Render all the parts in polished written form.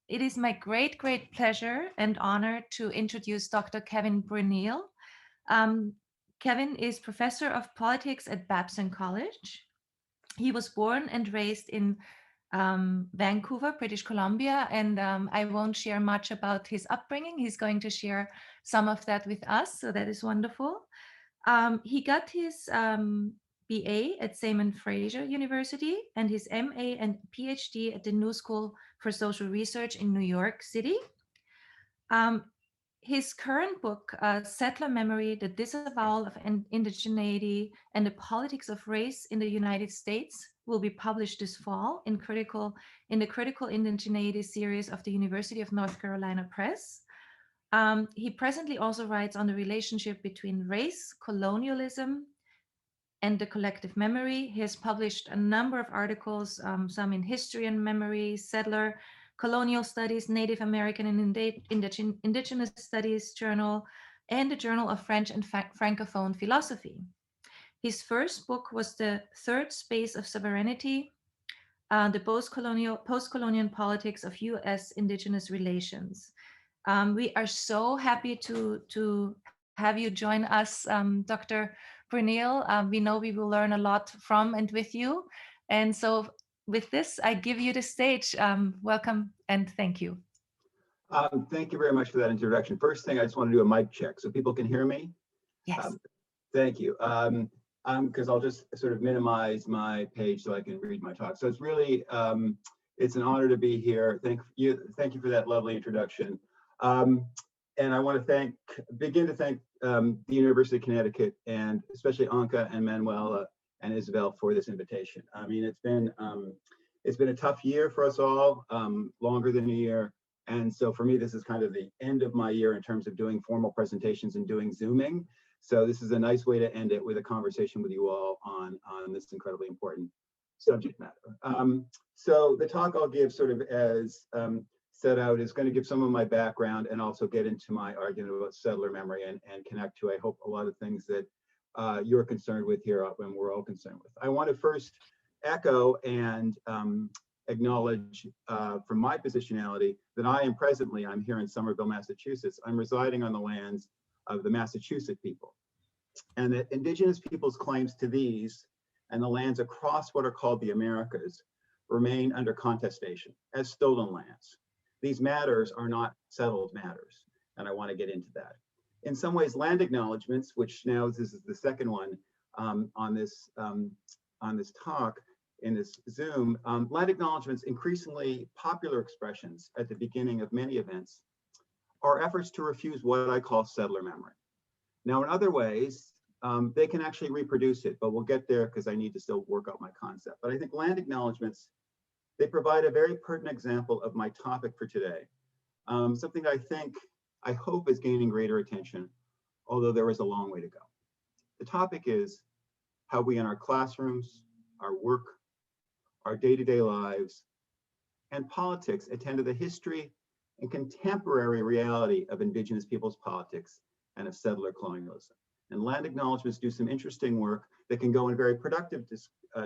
It is my great pleasure and honor to introduce Dr. Kevin Bruyneel. Um, Kevin is professor of politics at Babson College. He was born and raised in Vancouver, British Columbia, and I won't share much about his upbringing. He's going to share some of that with us, so that is wonderful. He got his BA at Simon Fraser University and his MA and PhD at the New School for Social Research in New York City. His current book, Settler Memory, The Disavowal of Indigeneity and the Politics of Race in the United States, will be published this fall in the Critical Indigeneity series of the University of North Carolina Press. He presently also writes on the relationship between race, colonialism, and the collective memory. He has published a number of articles, some in History and Memory, Settler, Colonial Studies, Native American and Indigenous Studies Journal, and the Journal of French and Francophone Philosophy. His first book was The Third Space of Sovereignty, the post-colonial politics of U.S. Indigenous relations. We are so happy to have you join us, Dr. Bruyneel. We know we will learn a lot from and with you. And so with this, I give you the stage. Welcome and thank you. Thank you very much for that introduction. First thing, I just want to do a mic check so people can hear me. Yes. Thank you. Because I'll just sort of minimize my page so I can read my talk. So it's really, it's an honor to be here. Thank you for that lovely introduction. And I want to begin to thank the University of Connecticut and especially Anka and Manuela and Isabel for this invitation. I mean, it's been a tough year for us all, longer than a year. And so for me, this is kind of the end of my year in terms of doing formal presentations and doing Zooming. So this is a nice way to end it with a conversation with you all on this incredibly important subject matter. So the talk I'll give sort of as set out is going to give some of my background and also get into my argument about settler memory and connect to, I hope, a lot of things that you're concerned with here and we're all concerned with. I want to first echo and acknowledge from my positionality that I'm here in Somerville, Massachusetts. I'm residing on the lands of the Massachusetts people, and that Indigenous peoples' claims to these and the lands across what are called the Americas remain under contestation as stolen lands. These matters are not settled matters, and I want to get into that. In some ways, land acknowledgements, which now this is the second one on this talk in this Zoom, land acknowledgements, increasingly popular expressions at the beginning of many events, are efforts to refuse what I call settler memory. Now, in other ways, they can actually reproduce it, but we'll get there because I need to still work out my concept. But I think land acknowledgements, they provide a very pertinent example of my topic for today. Something that I hope is gaining greater attention, although there is a long way to go. The topic is how we in our classrooms, our work, our day-to-day lives, and politics attend to the history and contemporary reality of Indigenous peoples' politics and of settler colonialism. And land acknowledgements do some interesting work that can go in very productive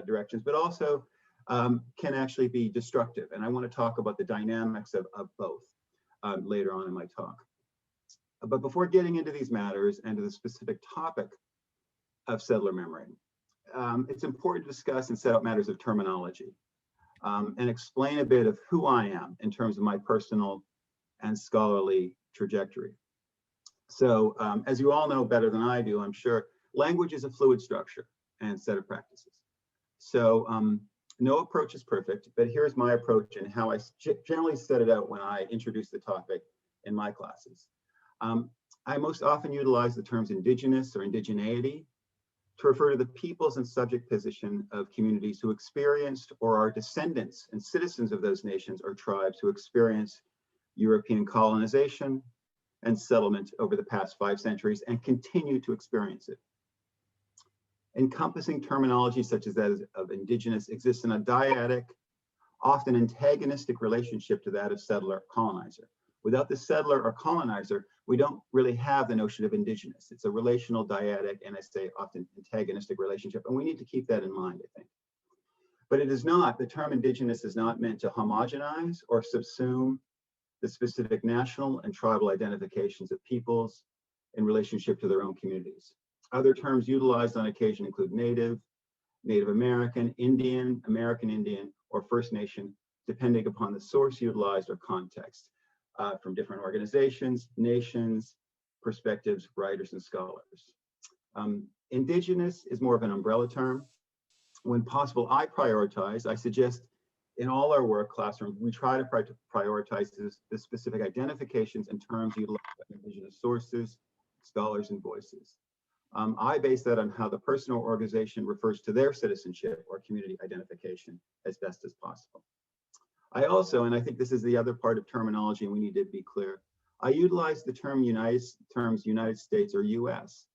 directions, but also can actually be destructive. And I want to talk about the dynamics of both later on in my talk. But before getting into these matters and to the specific topic of settler memory, it's important to discuss and set out matters of terminology and explain a bit of who I am in terms of my personal and scholarly trajectory. So as you all know better than I do, I'm sure, language is a fluid structure and set of practices. So no approach is perfect, but here's my approach and how I generally set it out when I introduce the topic in my classes. I most often utilize the terms indigenous or indigeneity to refer to the peoples and subject position of communities who experienced or are descendants and citizens of those nations or tribes who experienced European colonization and settlement over the past 5 centuries and continue to experience it. Encompassing terminology such as that of indigenous exists in a dyadic, often antagonistic relationship to that of settler colonizer. Without the settler or colonizer, we don't really have the notion of indigenous. It's a relational dyadic and I say often antagonistic relationship, and we need to keep that in mind, I think. But it is not, the term indigenous is not meant to homogenize or subsume the specific national and tribal identifications of peoples in relationship to their own communities. Other terms utilized on occasion include Native, Native American, Indian, American Indian, or First Nation, depending upon the source utilized or context, from different organizations, nations, perspectives, writers, and scholars. Indigenous is more of an umbrella term. When possible, I suggest in all our work classrooms, we try to prioritize the specific identifications and terms utilized by Indigenous sources, scholars, and voices. I base that on how the person or organization refers to their citizenship or community identification as best as possible. I also, and I think this is the other part of terminology, and we need to be clear, I utilize the terms United States or US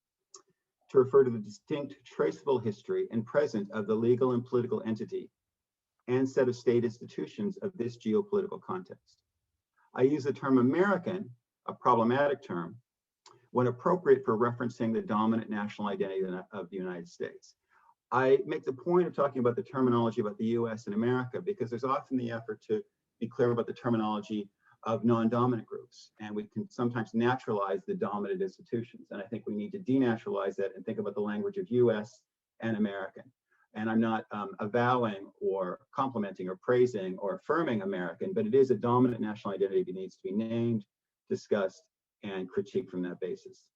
to refer to the distinct traceable history and present of the legal and political entity and set of state institutions of this geopolitical context. I use the term American, a problematic term, when appropriate for referencing the dominant national identity of the United States. I make the point of talking about the terminology about the US and America because there's often the effort to be clear about the terminology of non-dominant groups, and we can sometimes naturalize the dominant institutions. And I think we need to denaturalize that and think about the language of US and American. And I'm not avowing or complimenting or praising or affirming American, but it is a dominant national identity that needs to be named, discussed, and critiqued from that basis.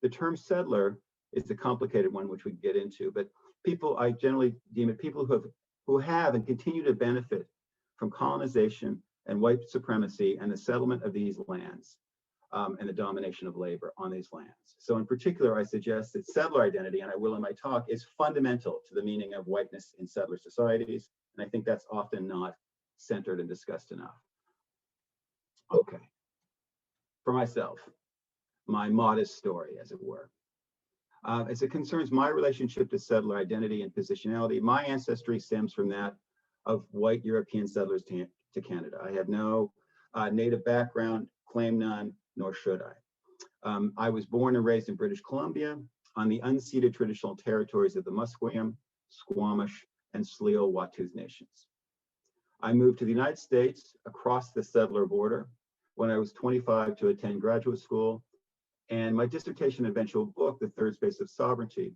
The term settler is a complicated one, which we get into, but I generally deem it people who have and continue to benefit from colonization and white supremacy and the settlement of these lands and the domination of labor on these lands. So in particular, I suggest that settler identity, and I will in my talk, is fundamental to the meaning of whiteness in settler societies. And I think that's often not centered and discussed enough. Okay. For myself, my modest story, as it were. As it concerns my relationship to settler identity and positionality, my ancestry stems from that of white European settlers to Canada. I have no native background, claim none, nor should I. I was born and raised in British Columbia on the unceded traditional territories of the Musqueam, Squamish, and Tsleil-Waututh nations. I moved to the United States across the settler border when I was 25 to attend graduate school. And my dissertation and eventual book, The Third Space of Sovereignty,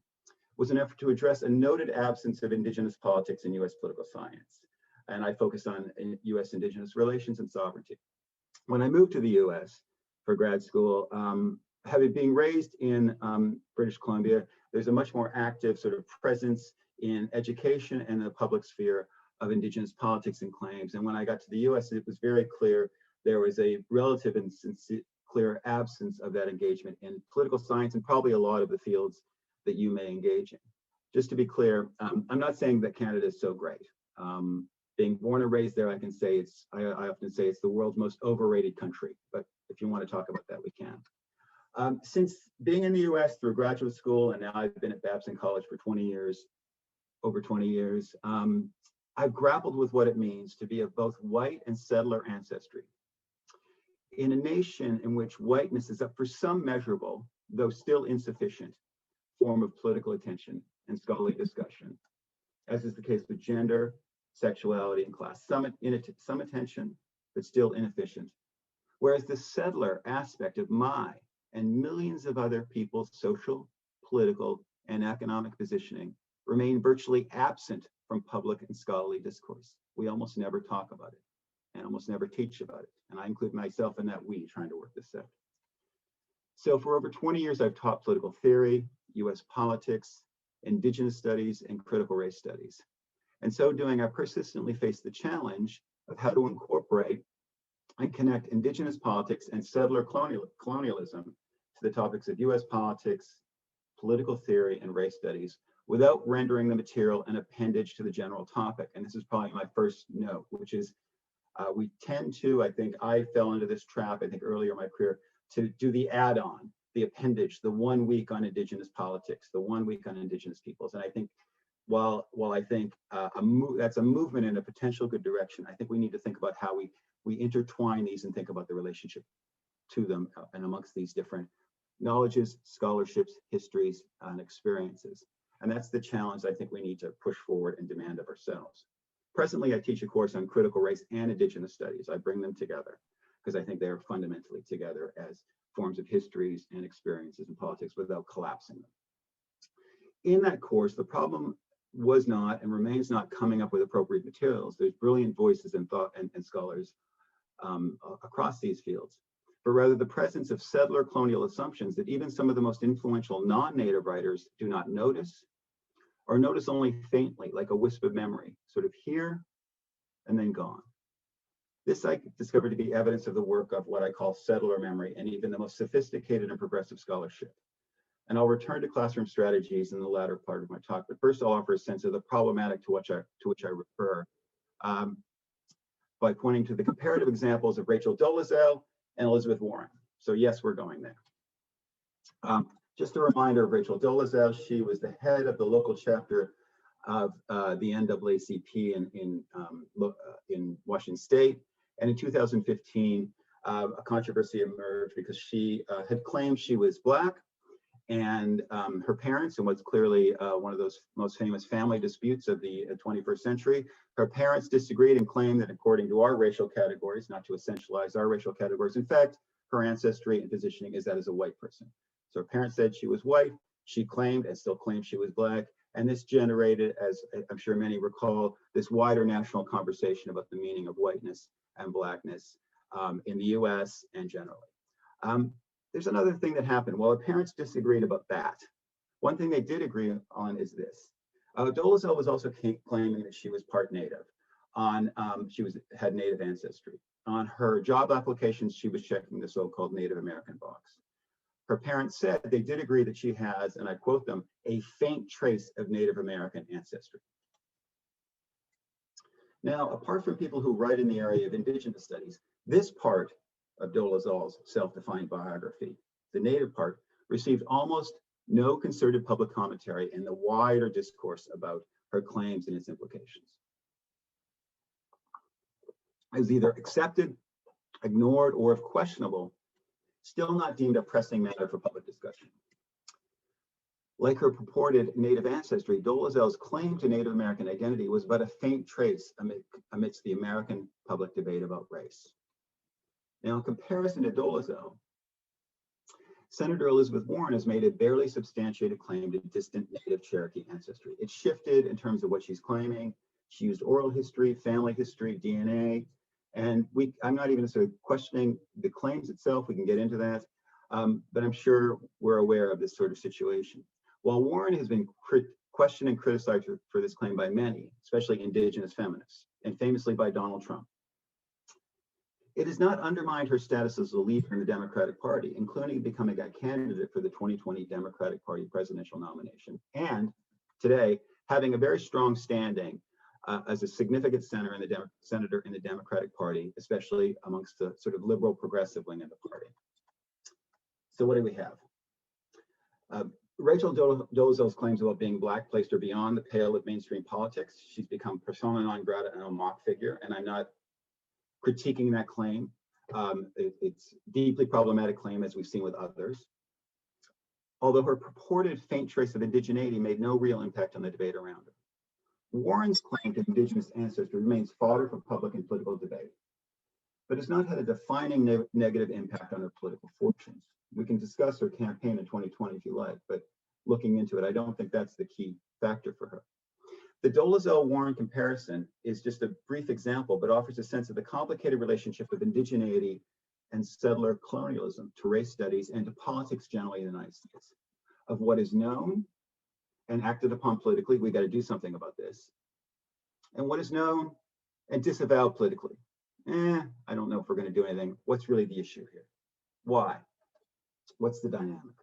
was an effort to address a noted absence of Indigenous politics in US political science. And I focused on US Indigenous relations and sovereignty. When I moved to the US for grad school, having been raised in British Columbia, there's a much more active sort of presence in education and the public sphere of Indigenous politics and claims. And when I got to the US, it was very clear there was a relative and clear absence of that engagement in political science and probably a lot of the fields that you may engage in. Just to be clear, I'm not saying that Canada is so great. Being born and raised there, I often say it's the world's most overrated country, but if you want to talk about that, we can. Since being in the US through graduate school, and now I've been at Babson College for 20 years, over 20 years, I've grappled with what it means to be of both white and settler ancestry in a nation in which whiteness is up for some measurable, though still insufficient, form of political attention and scholarly discussion, as is the case with gender, sexuality, and class. Some attention, but still inefficient. Whereas the settler aspect of my and millions of other people's social, political, and economic positioning remain virtually absent from public and scholarly discourse. We almost never talk about it and almost never teach about it. And I include myself in that we trying to work this out. So for over 20 years, I've taught political theory, US politics, Indigenous studies, and critical race studies. And so doing, I persistently faced the challenge of how to incorporate and connect Indigenous politics and settler colonialism to the topics of US politics, political theory, and race studies without rendering the material an appendage to the general topic. And this is probably my first note, which is we tend to, I think I fell into this trap, I think earlier in my career, to do the add-on, the appendage, the 1 week on Indigenous politics, the 1 week on Indigenous peoples. And I think while I think that's a movement in a potential good direction, I think we need to think about how we intertwine these and think about the relationship to them and amongst these different knowledges, scholarships, histories, and experiences. And that's the challenge I think we need to push forward and demand of ourselves. Presently, I teach a course on critical race and Indigenous studies. I bring them together because I think they are fundamentally together as forms of histories and experiences in politics without collapsing them. In that course, the problem was not and remains not coming up with appropriate materials. There's brilliant voices and thought and scholars across these fields, but rather the presence of settler colonial assumptions that even some of the most influential non-native writers do not notice, or notice only faintly, like a wisp of memory, sort of here and then gone. This I discovered to be evidence of the work of what I call settler memory and even the most sophisticated and progressive scholarship. And I'll return to classroom strategies in the latter part of my talk, but first I'll offer a sense of the problematic to which I refer by pointing to the comparative examples of Rachel Dolezal and Elizabeth Warren. So yes, we're going there. Just a reminder of Rachel Dolezal. She was the head of the local chapter of the NAACP in Washington State. And in 2015, a controversy emerged because she had claimed she was Black, and her parents, and what's clearly one of those most famous family disputes of the 21st century, her parents disagreed and claimed that according to our racial categories, not to essentialize our racial categories, in fact, her ancestry and positioning is that as a white person. So her parents said she was white, she claimed and still claims she was Black, and this generated, as I'm sure many recall, this wider national conversation about the meaning of whiteness and Blackness in the US and generally. There's another thing that happened. Well, her parents disagreed about that. One thing they did agree on is this. Dolezal was also claiming that she was part Native. Had Native ancestry. On her job applications, she was checking the so-called Native American box. Her parents said they did agree that she has, and I quote them, a faint trace of Native American ancestry. Now, apart from people who write in the area of Indigenous studies, this part of Dolezal's self-defined biography, the Native part, received almost no concerted public commentary in the wider discourse about her claims and its implications. It was either accepted, ignored, or if questionable, still not deemed a pressing matter for public discussion. Like her purported Native ancestry, Dolezal's claim to Native American identity was but a faint trace amidst the American public debate about race. Now, in comparison to Dolezal, Senator Elizabeth Warren has made a barely substantiated claim to distant Native Cherokee ancestry. It shifted in terms of what she's claiming. She used oral history, family history, DNA, and I'm not even sort of questioning the claims itself. We can get into that, but I'm sure we're aware of this sort of situation. While Warren has been questioned and criticized for this claim by many, especially Indigenous feminists, and famously by Donald Trump, it has not undermined her status as a leader in the Democratic Party, including becoming a candidate for the 2020 Democratic Party presidential nomination, and today having a very strong standing as a significant senator in the Democratic Party, especially amongst the sort of liberal progressive wing of the party. So what do we have? Rachel Dolezal's claims about being Black placed her beyond the pale of mainstream politics. She's become persona non grata and a mock figure, and I'm not critiquing that claim. It's a deeply problematic claim, as we've seen with others. Although her purported faint trace of indigeneity made no real impact on the debate around her. Warren's claim to Indigenous ancestry remains fodder for public and political debate, but has not had a defining negative impact on her political fortunes. We can discuss her campaign in 2020 if you like, but looking into it, I don't think that's the key factor for her. The Dolezal-Warren comparison is just a brief example, but offers a sense of the complicated relationship of indigeneity and settler colonialism to race studies and to politics generally in the United States. Of what is known and acted upon politically, we got to do something about this. And what is known and disavowed politically, I don't know if we're going to do anything. What's really the issue here? Why? What's the dynamic?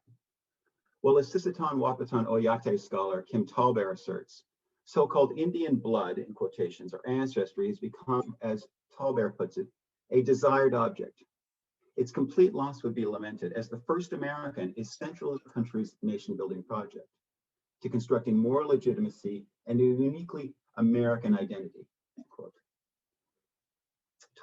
Well, as Sisseton Wahpeton Oyate scholar Kim Tallbear asserts, so-called Indian blood, in quotations, or ancestry has become, as Tallbear puts it, a desired object. Its complete loss would be lamented, as the first American is central to the country's nation-building project, to constructing more legitimacy and a uniquely American identity, end quote.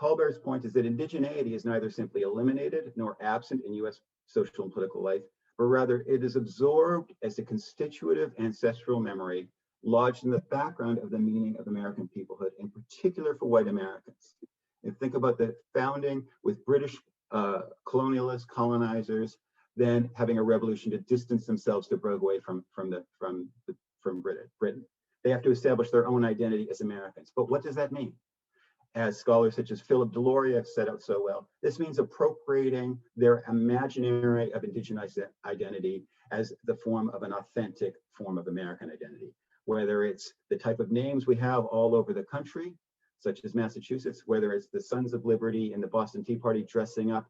Tallbear's point is that indigeneity is neither simply eliminated nor absent in US social and political life, but rather it is absorbed as a constitutive ancestral memory lodged in the background of the meaning of American peoplehood, in particular for white Americans. And think about the founding with British colonialists, colonizers, then having a revolution to distance themselves to break away from Britain. They have to establish their own identity as Americans. But what does that mean? As scholars such as Philip Delory have set out so well, this means appropriating their imaginary of indigenous identity as the form of an authentic form of American identity, whether it's the type of names we have all over the country, such as Massachusetts, whether it's the Sons of Liberty and the Boston Tea Party dressing up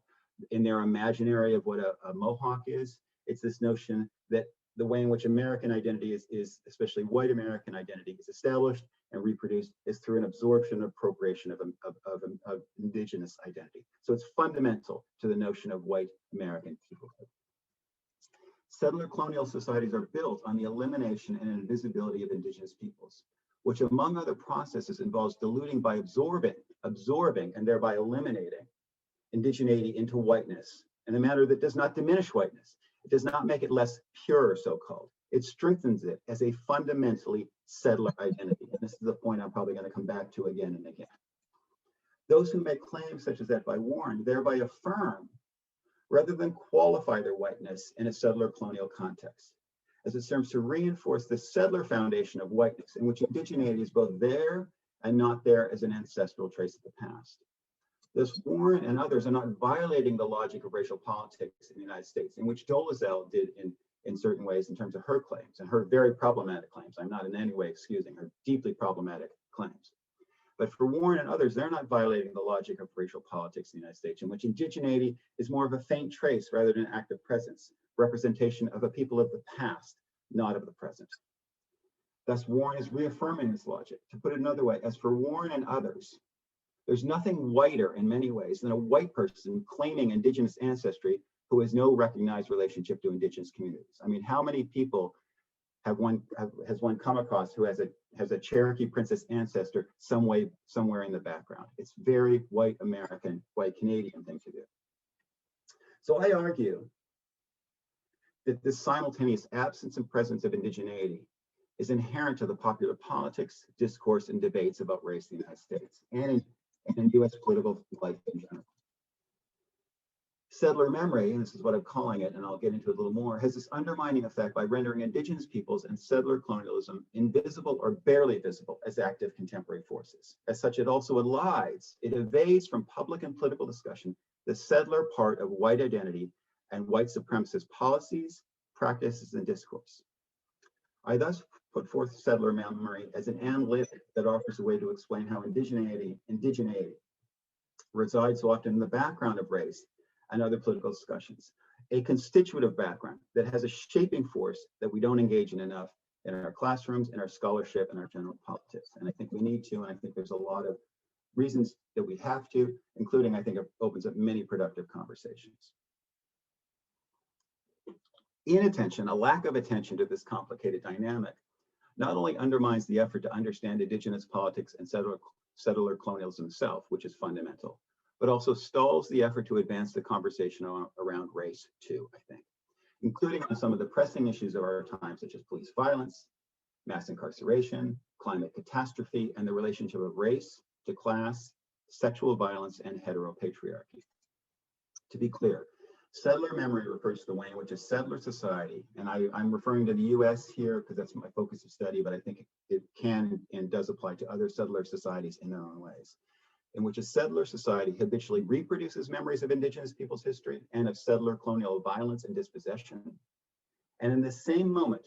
in their imaginary of what a Mohawk is. It's this notion that the way in which American identity is especially white American identity, is established and reproduced is through an absorption and appropriation of indigenous identity. So it's fundamental to the notion of white American peoplehood. Settler colonial societies are built on the elimination and invisibility of indigenous peoples, which among other processes involves diluting by absorbing, and thereby eliminating indigeneity into whiteness in a manner that does not diminish whiteness. It does not make it less pure, so-called. It strengthens it as a fundamentally settler identity. And this is the point I'm probably going to come back to again and again. Those who make claims such as that by Warren thereby affirm rather than qualify their whiteness in a settler colonial context, as it serves to reinforce the settler foundation of whiteness in which indigeneity is both there and not there as an ancestral trace of the past. Thus, Warren and others are not violating the logic of racial politics in the United States, in which Dolezal did in certain ways in terms of her claims and her very problematic claims. I'm not in any way excusing her deeply problematic claims. But for Warren and others, they're not violating the logic of racial politics in the United States, in which indigeneity is more of a faint trace rather than an active presence, representation of a people of the past, not of the present. Thus, Warren is reaffirming this logic. To put it another way, as for Warren and others, there's nothing whiter in many ways than a white person claiming indigenous ancestry who has no recognized relationship to indigenous communities. I mean, how many people has one come across who has a Cherokee princess ancestor somewhere in the background? It's very white American, white Canadian thing to do. So I argue that this simultaneous absence and presence of indigeneity is inherent to the popular politics, discourse, and debates about race in the United States and in US political life in general. Settler memory, and this is what I'm calling it, and I'll get into it a little more, has this undermining effect by rendering indigenous peoples and settler colonialism invisible or barely visible as active contemporary forces. As such, it also it evades from public and political discussion the settler part of white identity and white supremacist policies, practices, and discourse. I thus put forth settler memory as an analytic that offers a way to explain how indigeneity resides so often in the background of race and other political discussions, a constitutive background that has a shaping force that we don't engage in enough in our classrooms, in our scholarship, and our general politics. And I think we need to, and I think there's a lot of reasons that we have to, including I think it opens up many productive conversations. Inattention, a lack of attention to this complicated dynamic, not only undermines the effort to understand indigenous politics and settler colonialism itself, which is fundamental, but also stalls the effort to advance the conversation around race too, I think, including on some of the pressing issues of our time, such as police violence, mass incarceration, climate catastrophe, and the relationship of race to class, sexual violence, and heteropatriarchy. To be clear, settler memory refers to the way in which a settler society, and I'm referring to the US here because that's my focus of study, but I think it can and does apply to other settler societies in their own ways, in which a settler society habitually reproduces memories of indigenous people's history and of settler colonial violence and dispossession, and in the same moment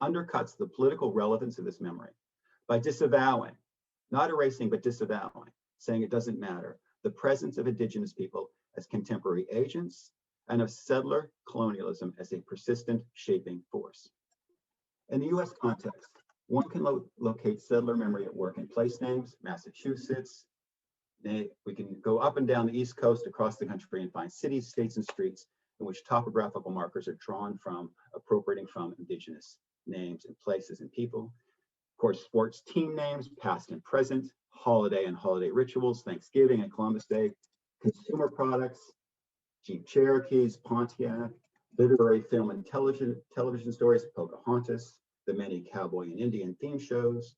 undercuts the political relevance of this memory by disavowing, not erasing, but disavowing, saying it doesn't matter, the presence of indigenous people as contemporary agents and of settler colonialism as a persistent shaping force. In the US context, one can locate settler memory at work in place names, Massachusetts. We can go up and down the East Coast across the country and find cities, states, and streets in which topographical markers are drawn from, appropriating from indigenous names and places and people. Of course, sports team names, past and present, holiday and holiday rituals, Thanksgiving and Columbus Day, consumer products, Jeep Cherokees, Pontiac, literary film and television stories, Pocahontas, the many cowboy and Indian theme shows,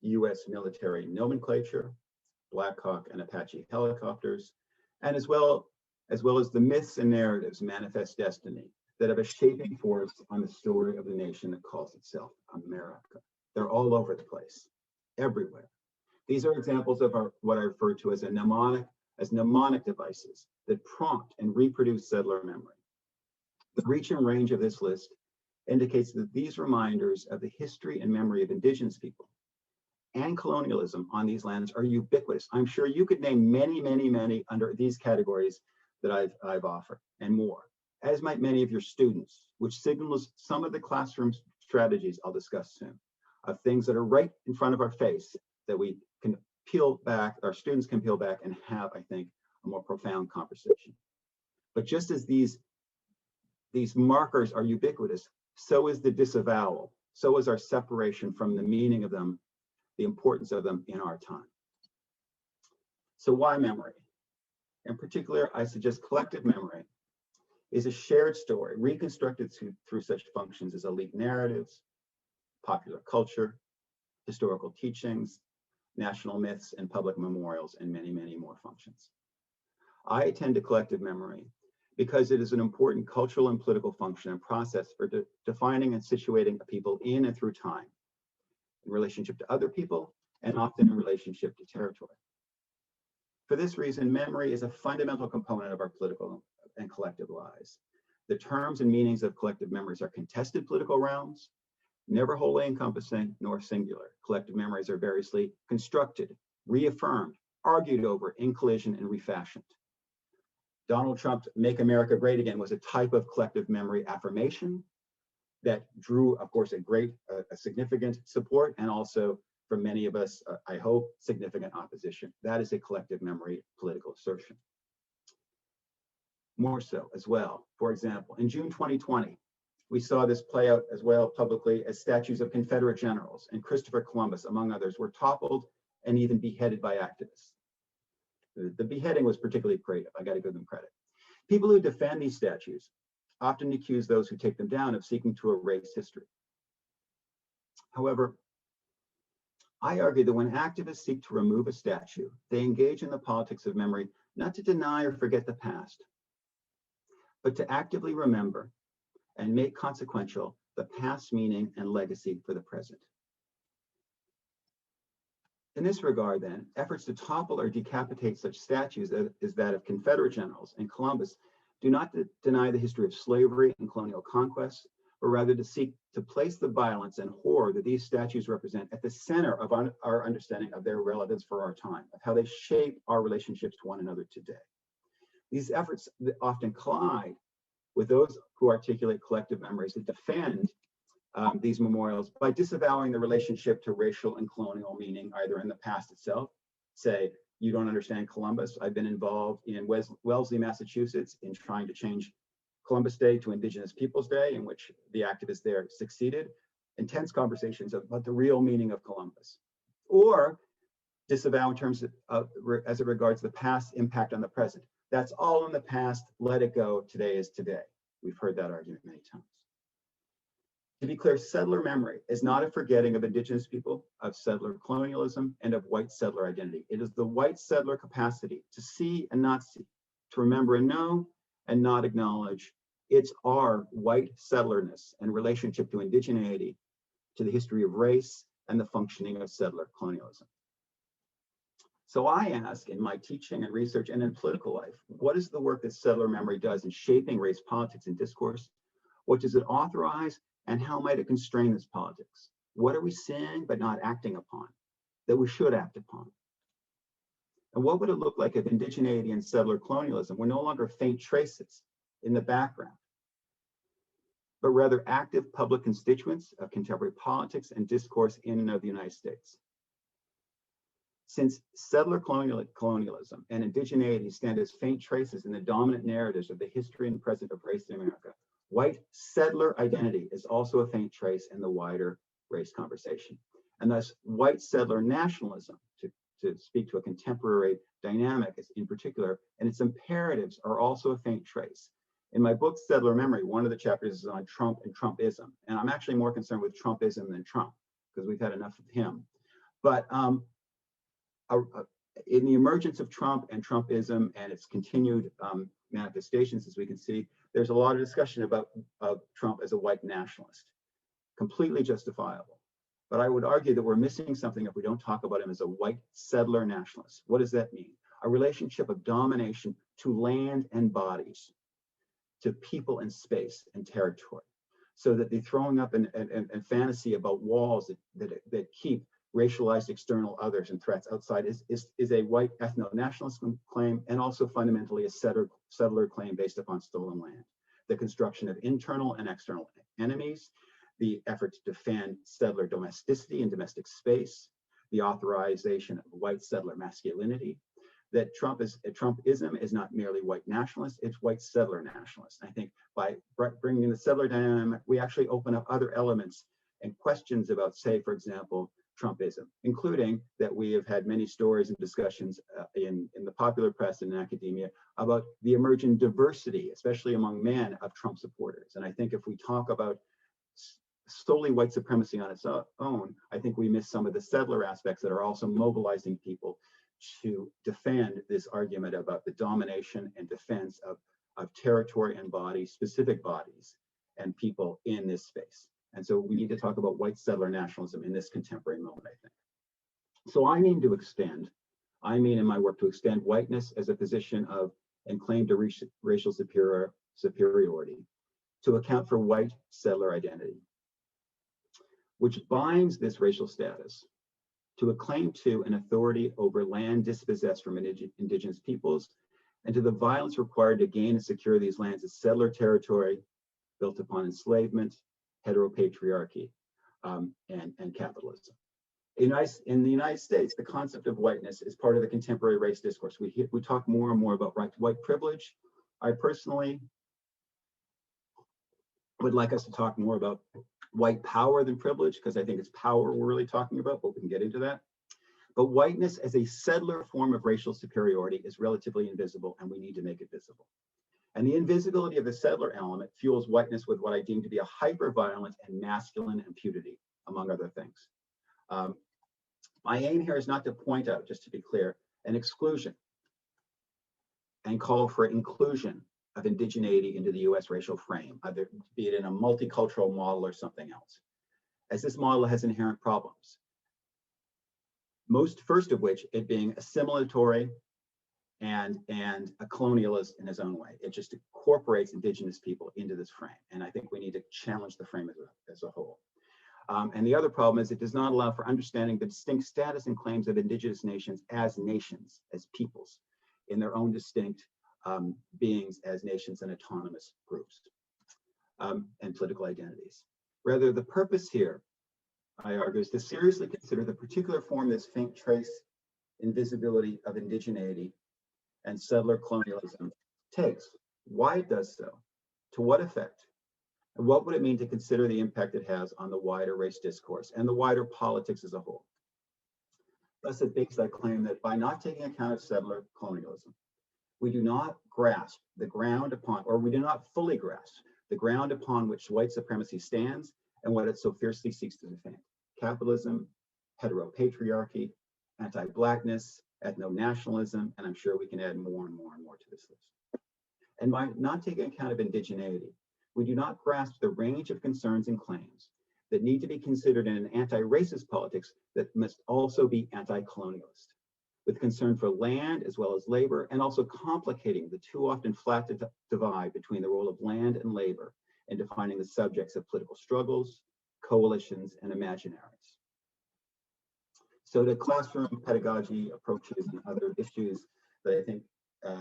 US military nomenclature, Black Hawk and Apache helicopters, and as well as the myths and narratives manifest destiny that have a shaping force on the story of the nation that calls itself America. They're all over the place, everywhere. These are examples of what I refer to as mnemonic devices that prompt and reproduce settler memory. The reach and range of this list indicates that these reminders of the history and memory of Indigenous people and colonialism on these lands are ubiquitous. I'm sure you could name many under these categories that I've offered and more, as might many of your students, which signals some of the classroom strategies I'll discuss soon, of things that are right in front of our face that we can peel back, our students can peel back and have, I think, a more profound conversation. But just as these markers are ubiquitous, so is the disavowal, so is our separation from the meaning of them, the importance of them in our time. So why memory? In particular, I suggest collective memory is a shared story reconstructed through such functions as elite narratives, popular culture, historical teachings, national myths, and public memorials, and many more functions. I attend to collective memory because it is an important cultural and political function and process for defining and situating a people in and through time, in relationship to other people, and often in relationship to territory. For this reason, memory is a fundamental component of our political and collective lives. The terms and meanings of collective memories are contested political realms, never wholly encompassing nor singular. Collective memories are variously constructed, reaffirmed, argued over, in collision, and refashioned. Donald Trump's "Make America Great Again" was a type of collective memory affirmation that drew, of course, a significant support, and also for many of us, I hope, significant opposition. That is a collective memory political assertion. More so as well, for example, in June 2020, we saw this play out as well publicly as statues of Confederate generals and Christopher Columbus, among others, were toppled and even beheaded by activists. The beheading was particularly creative. I got to give them credit. People who defend these statues often accuse those who take them down of seeking to erase history. However, I argue that when activists seek to remove a statue, they engage in the politics of memory, not to deny or forget the past, but to actively remember and make consequential the past meaning and legacy for the present. In this regard, then, efforts to topple or decapitate such statues as that of Confederate generals and Columbus do not deny the history of slavery and colonial conquest, but rather to seek to place the violence and horror that these statues represent at the center of our understanding of their relevance for our time, of how they shape our relationships to one another today. These efforts often collide with those who articulate collective memories that defend these memorials by disavowing the relationship to racial and colonial meaning, either in the past itself, say, you don't understand Columbus. I've been involved in Wellesley, Massachusetts, in trying to change Columbus Day to Indigenous Peoples Day, in which the activists there succeeded. Intense conversations about the real meaning of Columbus. Or disavow in terms of as it regards the past impact on the present. That's all in the past, let it go, today is today. We've heard that argument many times. To be clear, settler memory is not a forgetting of Indigenous people, of settler colonialism, and of white settler identity. It is the white settler capacity to see and not see, to remember and know and not acknowledge. It's our white settlerness and relationship to indigeneity, to the history of race and the functioning of settler colonialism. So I ask in my teaching and research and in political life, what is the work that settler memory does in shaping race politics and discourse? What does it authorize? And how might it constrain this politics? What are we seeing but not acting upon that we should act upon? And what would it look like if indigeneity and settler colonialism were no longer faint traces in the background, but rather active public constituents of contemporary politics and discourse in and of the United States? Since settler colonialism and indigeneity stand as faint traces in the dominant narratives of the history and present of race in America, white settler identity is also a faint trace in the wider race conversation. And thus, white settler nationalism, to speak to a contemporary dynamic in particular, and its imperatives are also a faint trace. In my book, Settler Memory, one of the chapters is on Trump and Trumpism. And I'm actually more concerned with Trumpism than Trump, because we've had enough of him. But in the emergence of Trump and Trumpism and its continued manifestations, as we can see, there's a lot of discussion about Trump as a white nationalist, completely justifiable. But I would argue that we're missing something if we don't talk about him as a white settler nationalist. What does that mean? A relationship of domination to land and bodies, to people and space and territory, so that the throwing up and fantasy about walls that keep racialized external others and threats outside is a white ethno-nationalist claim, and also fundamentally a settler claim based upon stolen land. The construction of internal and external enemies, the effort to defend settler domesticity and domestic space, the authorization of white settler masculinity, that Trumpism is not merely white nationalist, it's white settler nationalist. I think by bringing the settler dynamic, we actually open up other elements and questions about, say, for example, Trumpism, including that we have had many stories and discussions in the popular press and in academia about the emerging diversity, especially among men, of Trump supporters. And I think if we talk about solely white supremacy on its own, I think we miss some of the settler aspects that are also mobilizing people to defend this argument about the domination and defense of territory and bodies, specific bodies and people in this space. And so we need to talk about white settler nationalism in this contemporary moment, I think. So I mean in my work to extend whiteness as a position of and claim to racial superiority to account for white settler identity, which binds this racial status to a claim to an authority over land dispossessed from indigenous peoples, and to the violence required to gain and secure these lands as settler territory built upon enslavement, heteropatriarchy, and capitalism. In the United States, the concept of whiteness is part of the contemporary race discourse. We talk more and more about white privilege. I personally would like us to talk more about white power than privilege, because I think it's power we're really talking about, but we can get into that. But whiteness as a settler form of racial superiority is relatively invisible, and we need to make it visible. And the invisibility of the settler element fuels whiteness with what I deem to be a hyper-violent and masculine impudity, among other things. My aim here is not to point out, just to be clear, an exclusion and call for inclusion of indigeneity into the US racial frame, either be it in a multicultural model or something else, as this model has inherent problems. First of which, it being assimilatory and a colonialist in his own way. It just incorporates indigenous people into this frame. And I think we need to challenge the frame as a whole. And the other problem is it does not allow for understanding the distinct status and claims of indigenous nations, as peoples, in their own distinct beings as nations and autonomous groups and political identities. Rather, the purpose here, I argue, is to seriously consider the particular form this faint trace invisibility of indigeneity and settler colonialism takes, why it does so, to what effect, and what would it mean to consider the impact it has on the wider race discourse and the wider politics as a whole. Thus, it makes that claim that by not taking account of settler colonialism, we do not grasp the ground upon, or we do not fully grasp the ground upon which white supremacy stands and what it so fiercely seeks to defend. Capitalism, heteropatriarchy, anti-Blackness, ethno-nationalism, and I'm sure we can add more and more and more to this list. And by not taking account of indigeneity, we do not grasp the range of concerns and claims that need to be considered in an anti-racist politics that must also be anti-colonialist, with concern for land as well as labor, and also complicating the too often flat divide between the role of land and labor in defining the subjects of political struggles, coalitions, and imaginaries. So the classroom pedagogy approaches and other issues that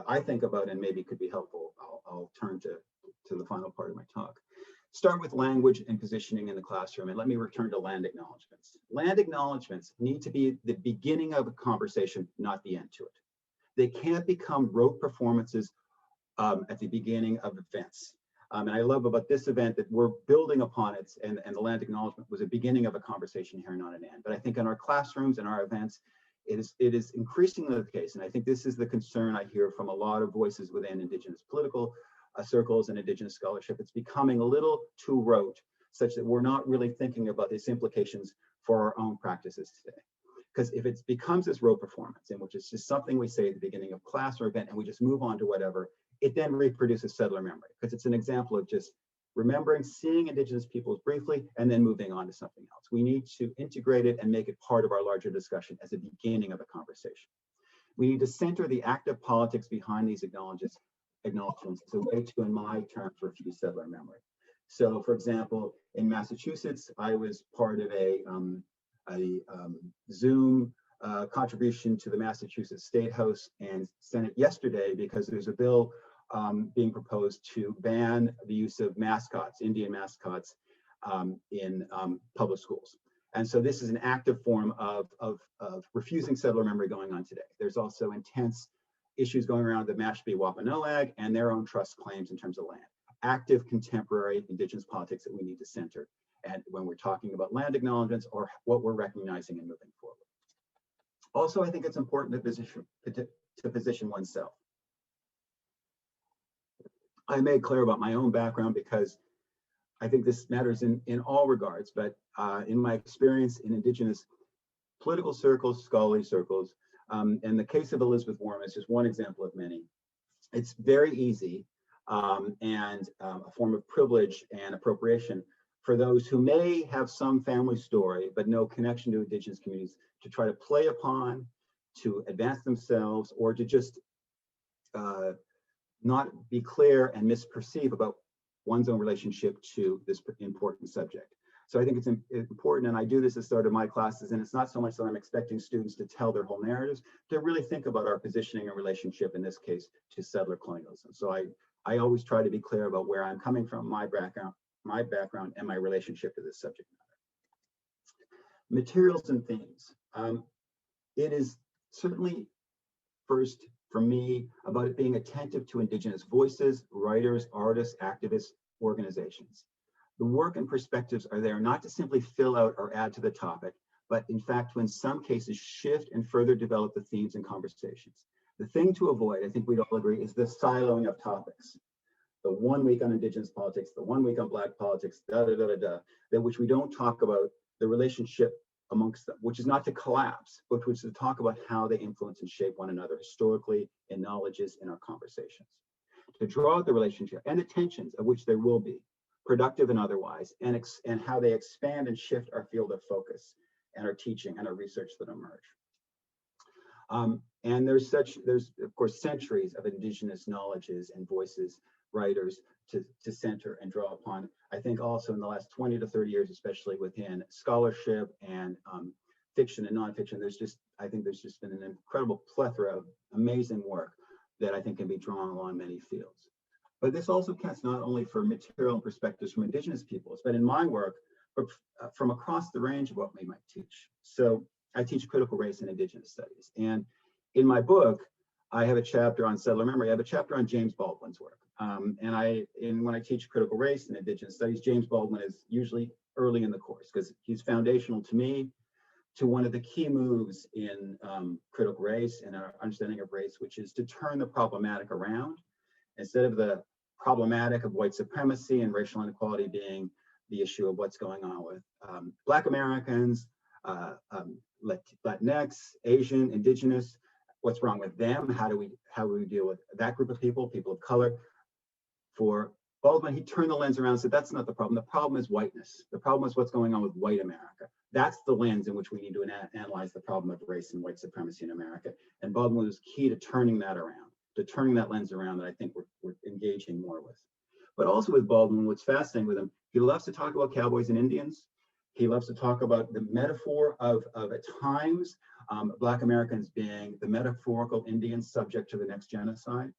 I think about and maybe could be helpful, I'll turn to the final part of my talk. Start with language and positioning in the classroom, and let me return to land acknowledgements. Land acknowledgements need to be the beginning of a conversation, not the end to it. They can't become rote performances at the beginning of events. And I love about this event that we're building upon it, and the land acknowledgement was a beginning of a conversation here, not an end. But I think in our classrooms and our events, it is increasingly the case, and I think this is the concern I hear from a lot of voices within Indigenous political circles and Indigenous scholarship. It's becoming a little too rote, such that we're not really thinking about its implications for our own practices today. Because if it becomes this rote performance in which it's just something we say at the beginning of class or event and we just move on to whatever, it then reproduces settler memory, because it's an example of just remembering, seeing Indigenous peoples briefly, and then moving on to something else. We need to integrate it and make it part of our larger discussion as a beginning of a conversation. We need to center the active politics behind these acknowledgements as a way to, in my terms, refuse settler memory. So, for example, in Massachusetts, I was part of a Zoom contribution to the Massachusetts State House and Senate yesterday, because there's a bill being proposed to ban the use of mascots, Indian mascots, in public schools. And so this is an active form of refusing settler memory going on today. There's also intense issues going around the Mashpee Wampanoag and their own trust claims in terms of land. Active contemporary Indigenous politics that we need to center, and when we're talking about land acknowledgements or what we're recognizing and moving forward. Also, I think it's important to position oneself. I made clear about my own background because I think this matters in all regards, but in my experience in Indigenous political circles, scholarly circles, and the case of Elizabeth Warren is just one example of many. It's very easy and a form of privilege and appropriation for those who may have some family story but no connection to Indigenous communities to try to play upon, to advance themselves, or to just not be clear and misperceive about one's own relationship to this important subject. So I think it's important, and I do this at the start of my classes, and it's not so much that I'm expecting students to tell their whole narratives, to really think about our positioning and relationship, in this case, to settler colonialism. So I always try to be clear about where I'm coming from, my background, and my relationship to this subject matter. Materials and themes. It is certainly first, for me, about it being attentive to Indigenous voices, writers, artists, activists, organizations. The work and perspectives are there not to simply fill out or add to the topic, but in fact, to in some cases shift and further develop the themes and conversations. The thing to avoid, I think we'd all agree, is the siloing of topics. The 1 week on Indigenous politics, the 1 week on Black politics, that which we don't talk about the relationship amongst them, which is not to collapse, but which is to talk about how they influence and shape one another historically, in knowledges, in our conversations. To draw out the relationship and the tensions, of which there will be, productive and otherwise, and how they expand and shift our field of focus and our teaching and our research that emerge. And there's of course centuries of Indigenous knowledges and voices, writers to center and draw upon. I think also in the last 20 to 30 years, especially within scholarship and fiction and nonfiction, I think there's just been an incredible plethora of amazing work that I think can be drawn along many fields. But this also counts not only for material and perspectives from Indigenous peoples, but in my work, from across the range of what we might teach. So I teach critical race and Indigenous studies. And in my book, I have a chapter on settler memory. I have a chapter on James Baldwin's work. And when I teach critical race and Indigenous studies, James Baldwin is usually early in the course because he's foundational to me, to one of the key moves in critical race and our understanding of race, which is to turn the problematic around. Instead of the problematic of white supremacy and racial inequality being the issue of what's going on with Black Americans, Latinx, Asian, Indigenous, what's wrong with them? How do we deal with that group of people of color? For Baldwin, he turned the lens around and said, that's not the problem. The problem is whiteness. The problem is what's going on with white America. That's the lens in which we need to analyze the problem of race and white supremacy in America. And Baldwin was key to turning that around, to turning that lens around that I think we're engaging more with. But also with Baldwin, what's fascinating with him, he loves to talk about cowboys and Indians. He loves to talk about the metaphor of at times, Black Americans being the metaphorical Indians subject to the next genocide.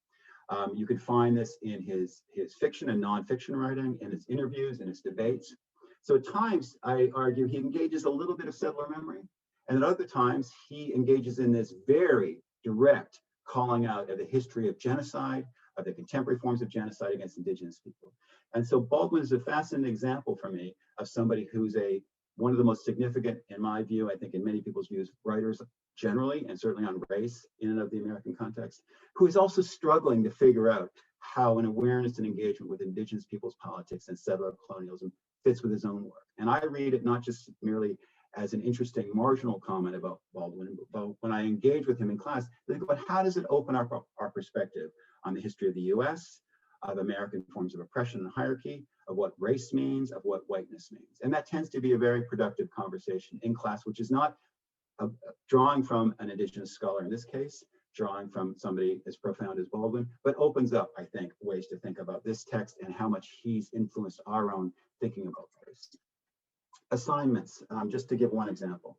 You could find this in his fiction and nonfiction writing, in his interviews, in his debates. So at times, I argue, he engages a little bit of settler memory, and at other times, he engages in this very direct calling out of the history of genocide, of the contemporary forms of genocide against Indigenous people. And so Baldwin is a fascinating example for me of somebody who's one of the most significant, in my view, I think in many people's views, writers generally, and certainly on race in and of the American context, who is also struggling to figure out how an awareness and engagement with Indigenous people's politics and settler colonialism fits with his own work. And I read it not just merely as an interesting marginal comment about Baldwin. But when I engage with him in class, I think about how does it open up our perspective on the history of the US, of American forms of oppression and hierarchy, of what race means, of what whiteness means. And that tends to be a very productive conversation in class, which is not drawing from an Indigenous scholar in this case, drawing from somebody as profound as Baldwin, but opens up, I think, ways to think about this text and how much he's influenced our own thinking about race. Assignments, just to give one example.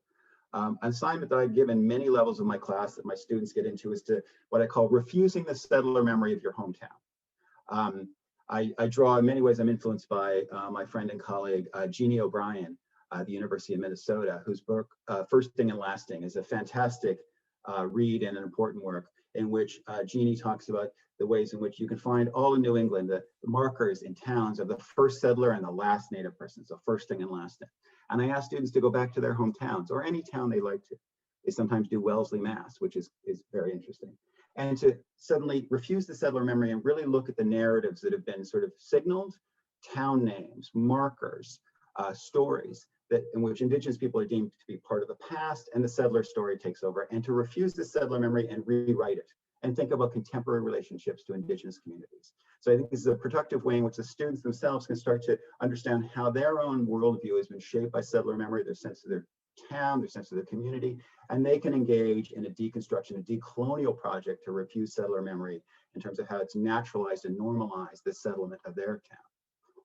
An assignment that I give in many levels of my class that my students get into is to what I call refusing the settler memory of your hometown. I draw, in many ways, I'm influenced by my friend and colleague, Jeannie O'Brien, the University of Minnesota, whose book, First Thing and Lasting, is a fantastic read and an important work in which Jeannie talks about the ways in which you can find all in New England the markers in towns of the first settler and the last native person, so first thing and last thing. And I ask students to go back to their hometowns or any town they like to. They sometimes do Wellesley, Mass, which is very interesting. And to suddenly refuse the settler memory and really look at the narratives that have been sort of signaled, town names, markers, stories that in which Indigenous people are deemed to be part of the past and the settler story takes over, and to refuse the settler memory and rewrite it and think about contemporary relationships to Indigenous communities. So I think this is a productive way in which the students themselves can start to understand how their own worldview has been shaped by settler memory, their sense of their town, their sense of their community, and they can engage in a deconstruction, a decolonial project to refuse settler memory in terms of how it's naturalized and normalized the settlement of their town.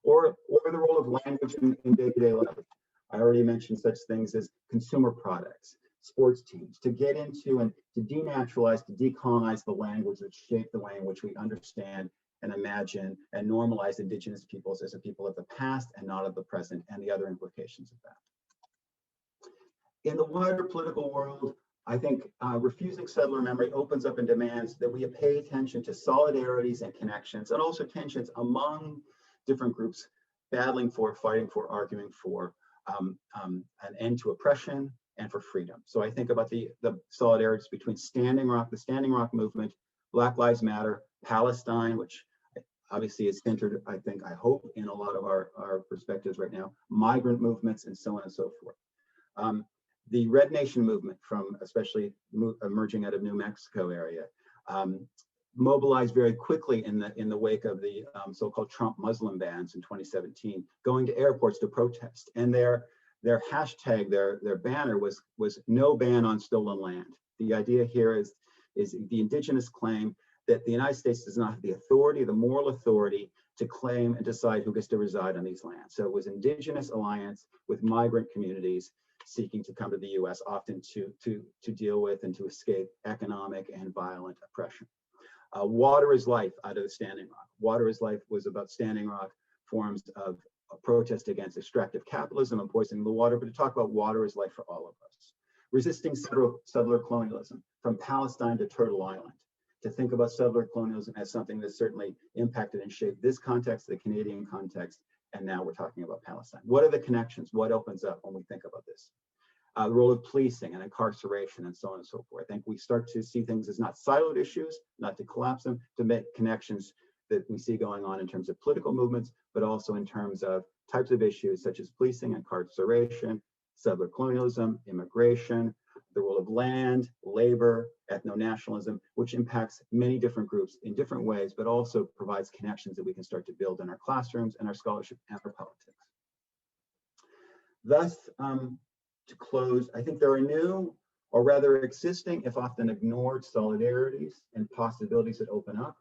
Or the role of language in day-to-day life. I already mentioned such things as consumer products, sports teams, to get into and to denaturalize, to decolonize the language that shape the way in which we understand and imagine and normalize Indigenous peoples as a people of the past and not of the present, and the other implications of that. In the wider political world, I think refusing settler memory opens up and demands that we pay attention to solidarities and connections, and also tensions among different groups battling for, fighting for, arguing for an end to oppression and for freedom. So I think about the solidarities between Standing Rock, the Standing Rock movement, Black Lives Matter, Palestine, which obviously is centered, I think, I hope, in a lot of our perspectives right now, migrant movements, and so on and so forth. The Red Nation movement, from especially emerging out of New Mexico area, mobilized very quickly in the wake of the so-called Trump Muslim bans in 2017, going to airports to protest. And their hashtag, their banner was no ban on stolen land. The idea here is the Indigenous claim that the United States does not have the authority, the moral authority, to claim and decide who gets to reside on these lands. So it was Indigenous alliance with migrant communities seeking to come to the US, often to deal with and to escape economic and violent oppression. Water is Life out of the Standing Rock. Water is Life was about Standing Rock forms of protest against extractive capitalism and poisoning the water, but to talk about water is life for all of us. Resisting settler colonialism, from Palestine to Turtle Island, to think about settler colonialism as something that certainly impacted and shaped this context, the Canadian context, and now we're talking about Palestine. What are the connections? What opens up when we think about this? The role of policing and incarceration and so on and so forth. I think we start to see things as not siloed issues, not to collapse them, to make connections that we see going on in terms of political movements, but also in terms of types of issues such as policing, incarceration, settler colonialism, immigration, the role of land, labor, ethno-nationalism, which impacts many different groups in different ways, but also provides connections that we can start to build in our classrooms and our scholarship and our politics. Thus, to close, I think there are new, or rather existing, if often ignored, solidarities and possibilities that open up,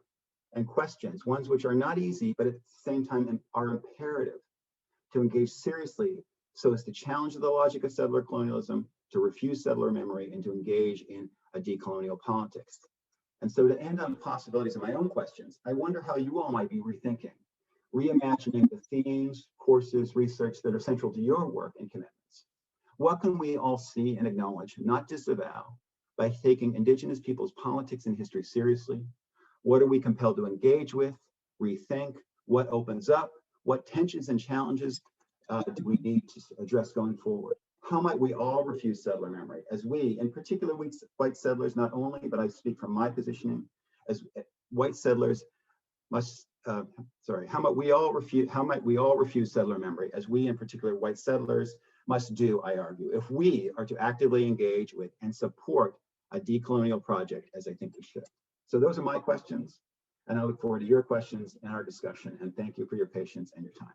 and questions, ones which are not easy, but at the same time are imperative to engage seriously so as to challenge the logic of settler colonialism, to refuse settler memory, and to engage in a decolonial politics. And so to end on possibilities of my own questions, I wonder how you all might be rethinking, reimagining the themes, courses, research that are central to your work and commitments. What can we all see and acknowledge, not disavow, by taking Indigenous people's politics and history seriously? What are we compelled to engage with, rethink? What opens up? What tensions and challenges do we need to address going forward? How might we all refuse settler memory, as we, in particular white settlers, not only, but I speak from my positioning, as white settlers must, how might we all refuse settler memory, as we, in particular white settlers, must do, I argue, if we are to actively engage with and support a decolonial project, as I think we should. So those are my questions, and I look forward to your questions and our discussion, and thank you for your patience and your time.